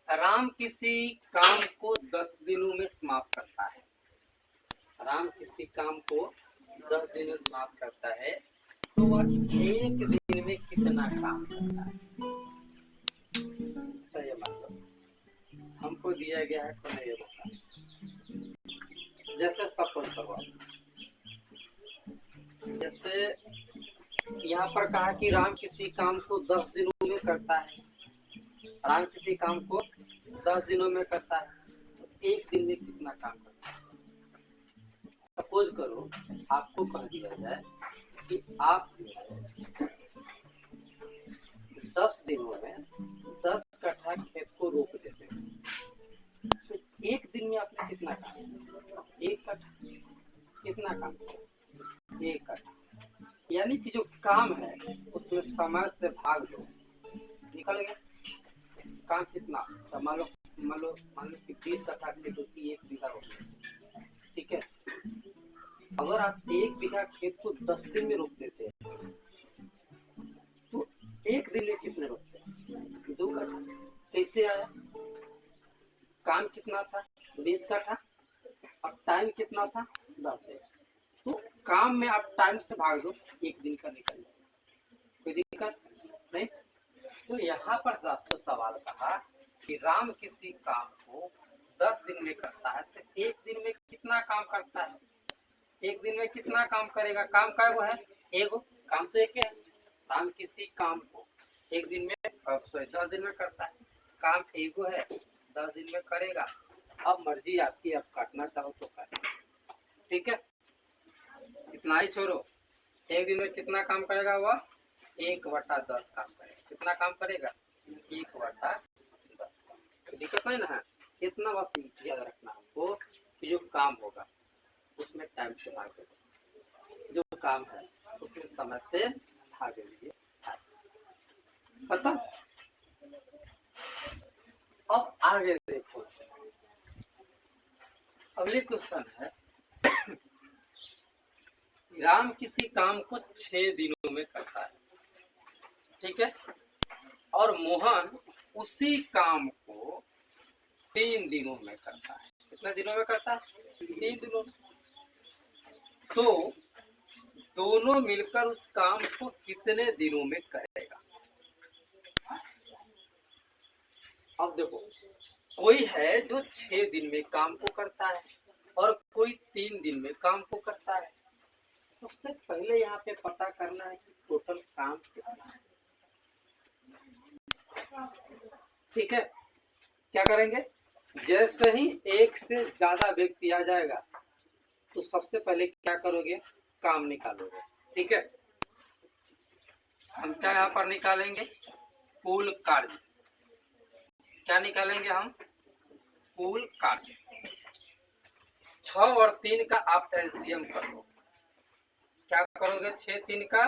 राम किसी काम को 10 दिनों में समाप्त करता है। राम किसी काम को 10 दिनों में समाप्त करता है, तो वह एक दिन में कितना काम करता है? सही मतलब हमको दिया गया है तो नहीं बता। जैसे सपोज करो, जैसे यहाँ पर कहा कि राम किसी काम को 10 दिनों में करता है। राम किसी काम को 10 दिनों में करता है, तो एक दिन में कितना काम करता है? सपोज करो आपको कह दिया जाए कि आप 10 दिनों में 10 कट्ठा खेत को रोप देते हैं, तो एक दिन में आपने कितना काम किया? एक कट्ठा कितना काम किया? एक कट्ठा। यानी कि जो काम है उसमें समय से भाग दो, निकल गया काम कितना। तो मान लो कि 20 कट्ठा खेत होती, 1 बीघा होती, ठीक है। अगर आप 1 बीघा खेत को 10 दिन में रोप देते हैं, तो एक दिन में कितने रोपते हैं? 2 कट्ठा। कैसे आया? काम कितना था? 20 कट्ठा। अब टाइम कितना था? 10 दिन। तो काम में आप टाइम से भाग दो, एक दिन का निकल जाएगा, कोई दिक्कत नहीं। तो यहाँ पर दोस्तों सवाल कहा कि राम किसी काम को 10 दिन में करता है, तो एक दिन में कितना काम करता है? एक दिन में कितना काम करेगा? काम का वो है एगो, काम तो एक है। राम किसी काम को एक दिन में 10 दिन में करता है, काम एगो है, 10 दिन में करेगा। अब मर्जी आपकी, आप काटना चाहो तो काटो, ठीक है। इतना ही छोड़ो, एक दिन में कितना काम करेगा? वह 1/10 काम करेगा। कितना काम करेगा? 1/10। दिक्कत नहीं ना है। इतना बस याद रखना हमको कि जो काम होगा उसमें टाइम से भाग दो, जो काम है उसमें समय से भाग लीजिए, पता। अब आगे देखो, अगले क्वेश्चन है राम किसी काम को 6 दिनों में करता है, ठीक है, और मोहन उसी काम को 3 दिनों में करता है। कितने दिनों में करता है? 3 दिनों में। तो दोनों मिलकर उस काम को कितने दिनों में करेगा? अब देखो, कोई है जो 6 दिन में काम को करता है और कोई 3 दिन में काम को करता है। सबसे पहले यहाँ पे पता करना है कि टोटल काम कितना है, ठीक है। क्या करेंगे? जैसे ही एक से ज्यादा व्यक्ति आ जाएगा तो सबसे पहले क्या करोगे? काम निकालोगे, ठीक है। हम क्या यहाँ पर निकालेंगे? कुल कार्य। क्या निकालेंगे हम? कुल कार्य। 6 और 3 का आप एलसीएम कर लो। क्या करोगे? 6 3 का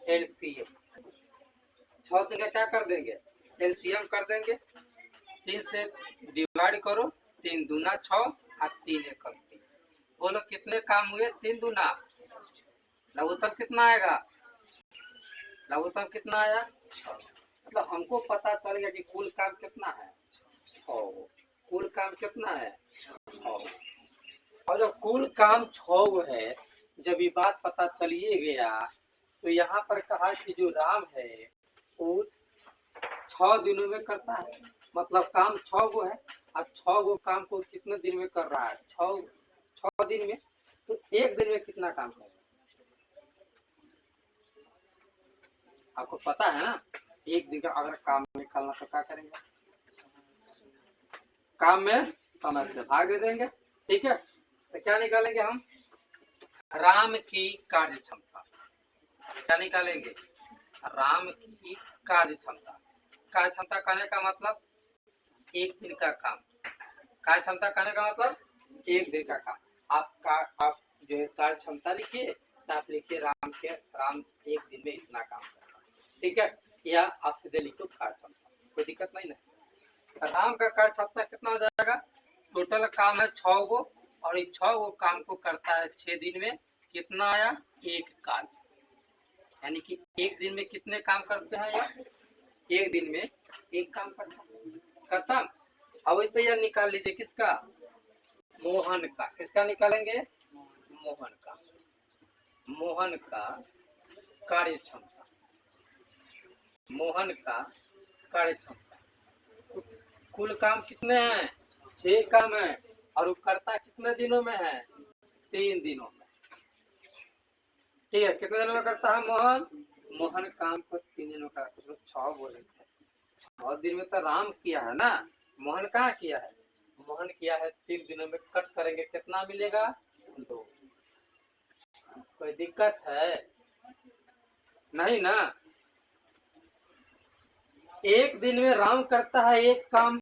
एलसीएम। 6 3 का क्या कर देंगे? एलसीएम कर देंगे। 3 से डिवाइड करो, 3 दूना 6 और 3 1 3। बोलो कितने काम हुए? 3 दूना। लघुत्तम कितना आएगा? लघुत्तम कितना आया? 6। मतलब हमको पता चल गया कि कुल काम कितना है? 6। कुल काम कितना है? 6। और जब कुल काम 6 है, जब ये बात पता चलिए गया, तो यहाँ पर कहा कि जो राम है वो 6 दिनों में करता है। मतलब काम 6 है, और 6 काम को कितने दिन में कर रहा है? 6 दिन में। तो एक दिन में कितना काम करेगा? आपको पता है ना, एक दिन का अगर काम निकालना तो क्या करेंगे? काम में समय से भाग देंगे, ठीक है। तो क्या निकालेंगे हम? राम की कार्य क्षमता। क्या निकालेंगे? राम की कार्य क्षमता। कार्य क्षमता कहने का मतलब एक दिन का काम। कार्य क्षमता कहने का मतलब एक दिन का काम। आप जो है कार्य क्षमता लिखिए, तो आप लिखिए राम एक दिन में इतना काम करता है, ठीक है। या आप सीधे लिखो कार्य क्षमता, कोई दिक्कत नहीं ना। राम का कार्य क्षमता कितना हो जाएगा? टोटल काम है 6 गो, और इस 6 गो काम को करता है 6 दिन में। कितना आया? 1 कार्य। यानी कि एक दिन में कितने काम करते हैं? या एक दिन में 1 काम करता है। खत्म। अब इससे यह निकाल लीजिए किसका, मोहन का। किसका निकालेंगे, मोहन का। मोहन का कार्य क्षमता, मोहन का कार्य क्षमता। कुल काम कितने हैं, 6 काम है, और वो करता कितने दिनों में है, 3 दिनों में। ठीक है, कितने दिनों में करता है मोहन, मोहन काम को 3 दिनों में करता है। तो 6 बोले थे, 6 दिन में तो राम किया है ना, मोहन कहाँ किया है, मोहन किया है 3 दिनों में। कट करेंगे कितना मिलेगा, 2। कोई दिक्कत है, नहीं ना। एक दिन में राम करता है 1 काम,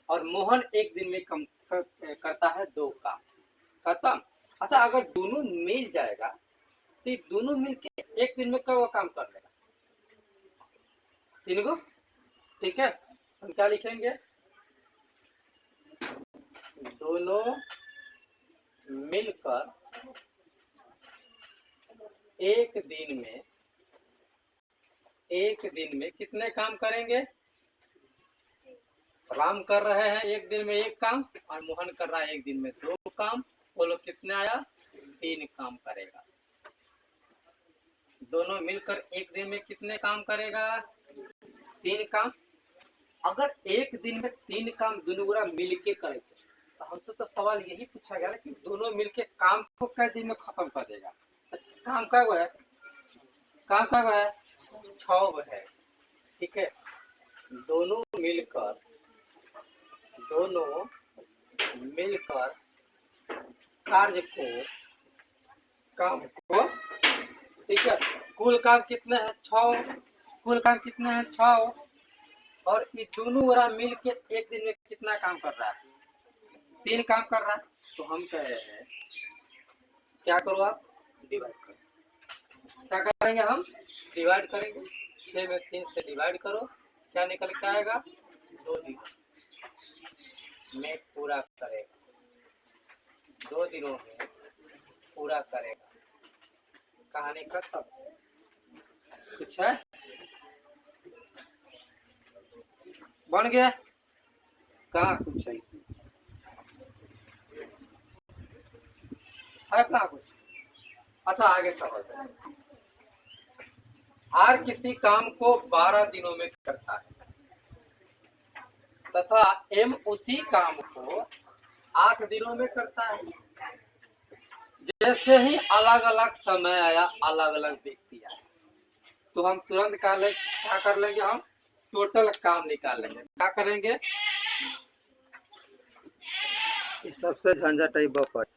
और मोहन 1 दिन में करता है 2 काम, खत्म। अच्छा, अगर दोनों मिल जाएगा तो दोनों मिलके 1 दिन में कब काम कर लेगा, 3 को। ठीक है, हम क्या लिखेंगे, दोनों मिलकर 1 दिन में कितने काम करेंगे। राम कर रहे हैं 1 दिन में 1 काम, और मोहन कर रहा है 1 दिन में 2 काम। बोलो कितने आया, 3 काम करेगा। दोनों मिलकर 1 दिन में कितने काम करेगा, 3 काम। अगर 1 दिन में 3 काम दोनों गुड़ा मिलके करेंगे, तो हमसे तो सवाल यही पूछा गया ना कि दोनों मिलके काम को कै दिन में खत्म कर देगा। काम क्या है, काम क्या है, 6 है। ठीक है, दोनों मिलकर कार्य को, काम को, ठीक है, कुल काम कितने हैं, 6। कुल काम कितने हैं, 6। और ये दोनों वाला मिल के 1 दिन में कितना काम कर रहा है, 3 काम कर रहा है। तो हम कह रहे हैं क्या करो आप, डिवाइड करो। क्या करेंगे हम, डिवाइड करेंगे। 6 में 3 से डिवाइड करो, क्या निकल के आएगा, 2 दिन में पूरा करेगा, 2 दिनों में पूरा करेगा। कहानी खत्म। कुछ है, बन गया, कहाँ कुछ है, कहाँ कुछ। अच्छा, आगे समझ। आर किसी काम को 12 दिनों में करता है, तथा एम उसी काम को 8 दिनों में करता है। जैसे ही अलग अलग समय आया, अलग अलग व्यक्ति आया, तो हम तुरंत क्या कर लेंगे, हम टोटल काम निकाल लेंगे। क्या करेंगे, इस सबसे झंझट है बपट।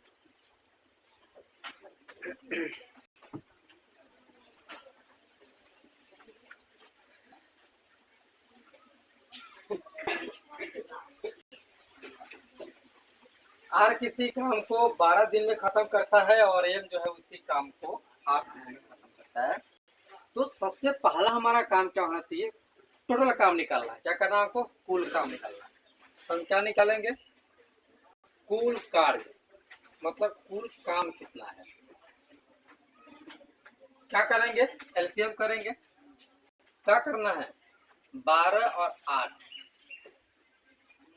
आर किसी काम को 12 दिन में खत्म करता है, और एम जो है उसी काम को 8 दिन में खत्म करता है। तो सबसे पहला हमारा काम क्या होना चाहिए, टोटल काम निकालना है। क्या करना है आपको, कुल काम निकालना है। तो हम क्या निकालेंगे, कुल कार्य, मतलब कुल काम कितना है। क्या करेंगे, एलसीएम करेंगे। क्या करना है, 12 और 8,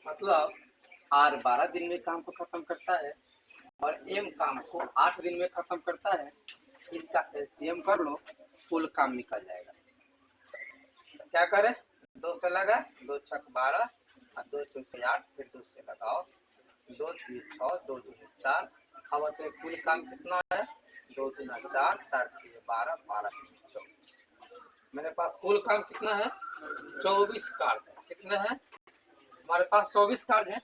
मतलब आर 12 दिन में काम को खत्म करता है, और एम काम को 8 दिन में खत्म करता है। इसका एलसीएम कर लो, कुल काम निकल जाएगा। क्या करें, 2 से लगा, 2 छक 12 और 2 चौके 8, फिर 2 से लगाओ, 2 3 6, 2 2 4। अब अपने कुल काम कितना है, 2 3 4, 4 3 12, 12 3 24। मेरे पास कुल काम कितना है, 24 कार्ड है। कितने हैं, हमारे पास 24 कार्ड है।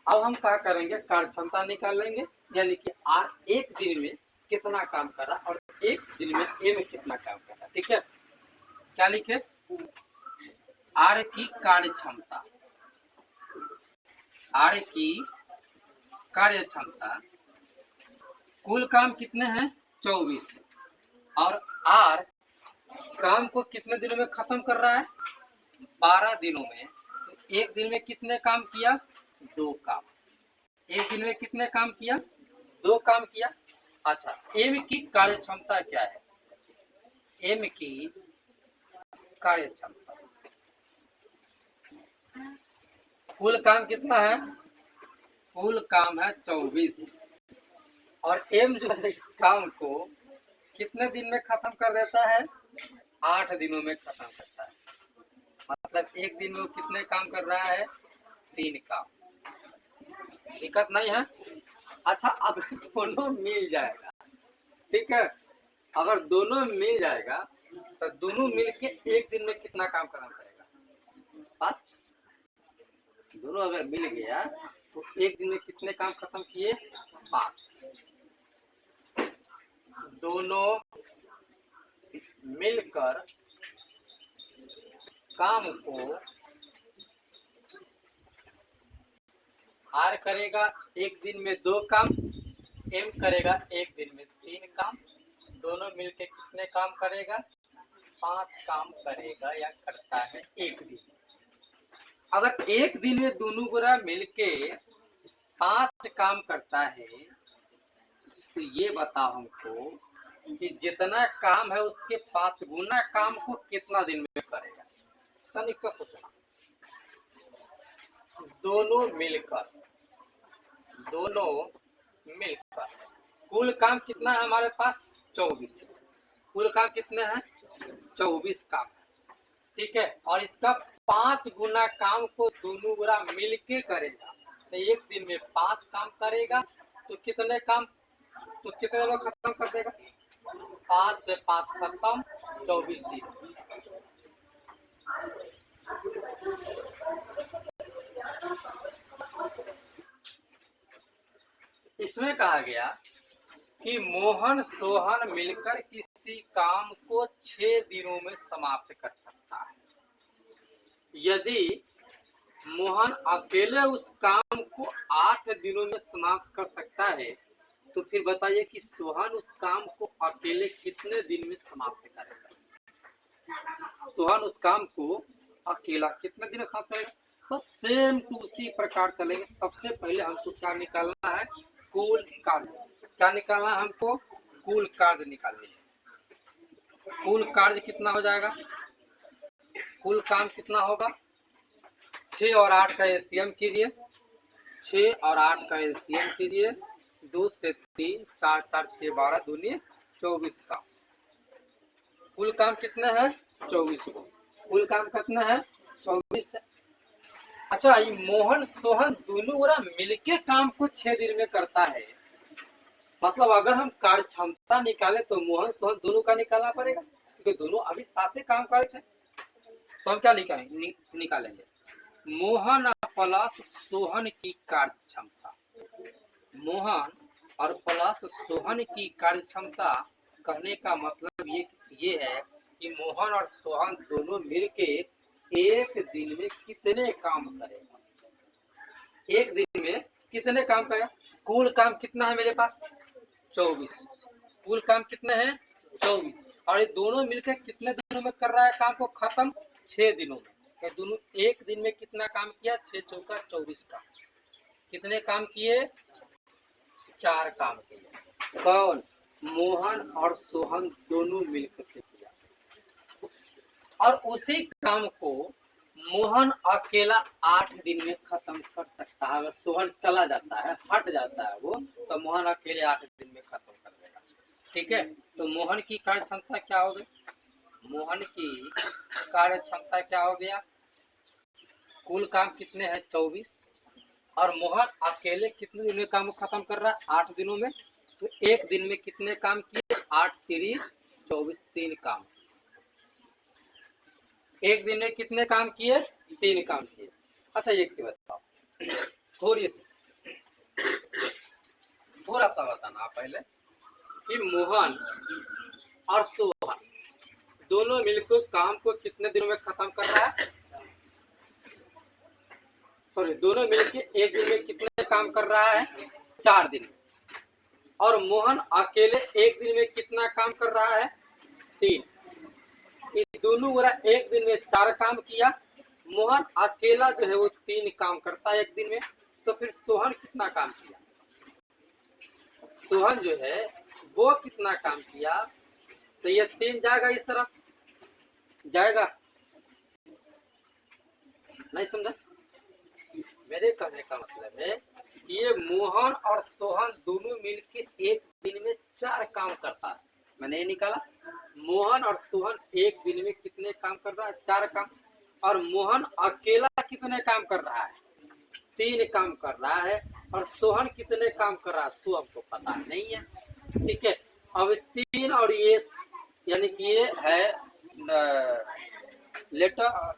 अब हम क्या करेंगे, कार्य क्षमता निकाल लेंगे, यानी कि आर 1 दिन में कितना काम करा, और 1 दिन में ए में कितना काम करा। ठीक है, क्या लिखे, आर की कार्य क्षमता, आर की कार्य क्षमता, कुल काम कितने हैं, 24, और आर काम को कितने दिनों में खत्म कर रहा है, 12 दिनों में। तो 1 दिन में कितने काम किया, 2 काम। 1 दिन में कितने काम किया, 2 काम किया। अच्छा, एम की कार्य क्षमता क्या है, एम की कार्य क्षमता, कुल काम कितना है? कुल काम है 24 और एम जो है इस काम को कितने दिन में खत्म कर देता है? 8 दिनों में खत्म करता है। मतलब एक दिन में वो कितने काम कर रहा है? 3 काम। दिक्कत नहीं है। अच्छा, अब दोनों मिल जाएगा, ठीक है, अगर दोनों मिल जाएगा तो दोनों मिलके एक दिन में कितना काम खत्म करेगा? 5। दोनों अगर मिल गया तो एक दिन में कितने काम खत्म किए? 5। दोनों मिलकर काम को आर करेगा एक दिन में 2 काम, एम करेगा एक दिन में 3 काम, दोनों मिलके कितने काम करेगा? 5 काम करेगा या करता है एक दिन। अगर एक दिन में दोनों गोरा मिलके 5 काम करता है तो ये बताओ हमको कि जितना काम है उसके 5 गुना काम को कितना दिन में करेगा? तनिक का सोचना। दोनों मिलकर कुल काम कितना है हमारे पास? 24। कुल काम कितने हैं? 24 काम है, ठीक है, और इसका 5 गुना काम को दोनों गुना मिलके करेगा तो एक दिन में 5 काम करेगा तो कितने काम, तो कितने में खत्म कर देगा? 5 से 5 खत्म, 24 दिन। इसमें कहा गया कि मोहन सोहन मिलकर किसी काम को 6 दिनों में समाप्त कर सकता है। यदि मोहन अकेले उस काम को 8 दिनों में समाप्त कर सकता है तो फिर बताइए कि सोहन उस काम को अकेले कितने दिन में समाप्त करेगा? सोहन उस काम को अकेला कितने दिन में समाप्त करेगा? तो सेम टू उसी प्रकार चलेंगे। सबसे पहले हमको क्या निकालना है? कुल कार्य। क्या निकालना है हमको? कुल कार्य निकालनी है। कुल कार्य कितना हो जाएगा? कुल काम कितना होगा? 6 और 8 का एलसीएम कीजिए, 6 और 8 का एलसीएम कीजिए, 2 से 3, 4 4 6 12 दूनी 24 का। कुल काम कितने हैं? 24 को। कुल काम कितना है? 24 है। अच्छा, ये मोहन सोहन दोनों गोरा मिलके काम को 6 दिन में करता है। मतलब अगर हम कार्य क्षमता निकाले तो मोहन सोहन दोनों का निकालना पड़ेगा क्योंकि दोनों अभी साथ ही काम कर रहे थे। तो हम क्या निकालेंगे? मोहन प्लस सोहन की कार्य क्षमता। मोहन और प्लस सोहन की कार्य क्षमता कहने का मतलब ये है कि मोहन और सोहन दोनों मिलके एक दिन में कितने काम करेगा? एक दिन में कितने काम करेगा? कुल काम कितना है मेरे पास? 24। कुल काम कितने हैं? 24। और ये दोनों मिलकर कितने दिनों में कर रहा है काम को खत्म? 6 दिनों में। तो दोनों एक दिन में कितना काम किया? 6 चौका 24 का। कितने काम किए? 4 काम किए। कौन? मोहन और सोहन दोनों मिलकर किया। और उसी काम को मोहन अकेला 8 दिन में खत्म कर सकता है। अगर सोहन चला जाता है, हट जाता है वो, तो मोहन अकेले 8 दिन में खत्म कर देगा, ठीक है। तो मोहन की कार्य क्षमता क्या हो गई? मोहन की कार्य क्षमता क्या हो गया? कुल काम कितने हैं? 24। और मोहन अकेले कितने दिन में काम को खत्म कर रहा है? 8 दिनों में। तो एक दिन में कितने काम किए? 8 3 24, 3 काम। एक दिन में कितने काम किए? 3 काम किए। अच्छा, एक चीज बताओ, थोड़ा सा बताना पहले कि मोहन और सोहन दोनों मिलकर काम को कितने दिनों में खत्म कर रहा है? सॉरी, दोनों मिलकर एक दिन में कितने काम कर रहा है? 4 दिन। और मोहन अकेले एक दिन में कितना काम कर रहा है? 3। इस दोनों गोरा एक दिन में 4 काम किया। मोहन अकेला जो है वो 3 काम करता है एक दिन में। तो फिर सोहन कितना काम किया? सोहन जो है वो कितना काम किया? तो ये 3 जाएगा, इस तरफ जाएगा, नहीं समझा? मेरे कहने का मतलब है कि ये मोहन और सोहन दोनों मिलके एक दिन में 4 काम करता है। मैंने ये निकाला, मोहन और सोहन एक दिन में कितने काम कर रहा है? 4 काम। और मोहन अकेला कितने काम कर रहा है? 3 काम कर रहा है। और सोहन कितने काम कर रहा है? सो हमको पता नहीं है। ठीक है, अब 3 और ये यानी कि ये है लेटर,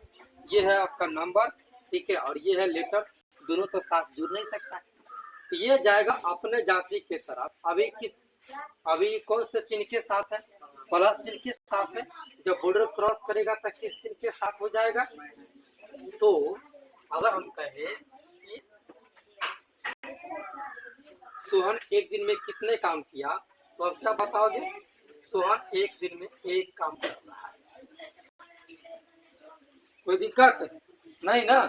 ये है आपका नंबर, ठीक है, और ये है लेटर, दोनों तो साथ जुड़ नहीं सकता। तो ये जाएगा अपने जाति के तरफ। अभी कौन से चिन्ह के साथ है? प्लस चिन्ह के साथ है। जब बॉर्डर क्रॉस करेगा तो किस चिन्ह के साथ हो जाएगा? तो अगर हम कहें कि सोहन एक दिन में कितने काम किया, तो अब क्या बताओगे? सोहन एक दिन में 1 काम कर रहा है। कोई दिक्कत नहीं ना?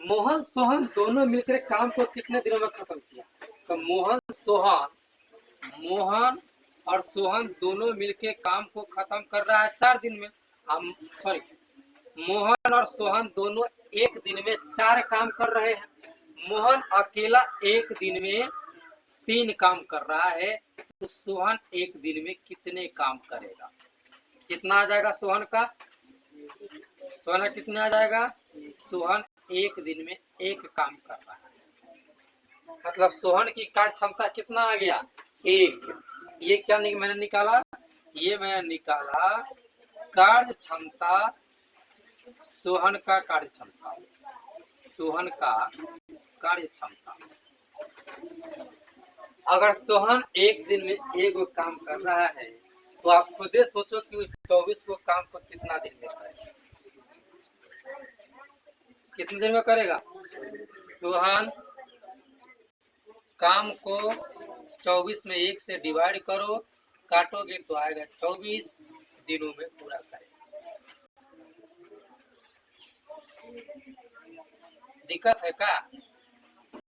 मोहन सोहन दोनों मिलकर काम को कितने दिनों में खत्म किया? तो मोहन और सोहन दोनों मिलकर काम को खत्म कर रहा है 4 दिन में। हम सॉरी, मोहन और सोहन दोनों एक दिन में 4 काम कर रहे हैं। मोहन अकेला एक दिन में 3 काम कर रहा है। तो सोहन एक दिन में कितने काम करेगा? कितना आ जाएगा सोहन का? सोहन कितना आ जाएगा? सोहन एक दिन में 1 काम कर रहा है, मतलब सोहन की कार्य क्षमता कितना आ गया? 1। ये क्या मैंने निकाला? ये मैंने निकाला कार्य क्षमता, सोहन का कार्य क्षमता, सोहन का कार्य क्षमता। अगर सोहन एक दिन में 1 काम कर रहा है, तो आप खुद ही सोचो कि 24 को काम को कितना दिन में करेगा? कितने दिन में करेगा? सोहन काम को 24 में 1 से डिवाइड करो, काटोगे तो आएगा 24 दिनों में पूरा करेगा। दिक्कत है क्या?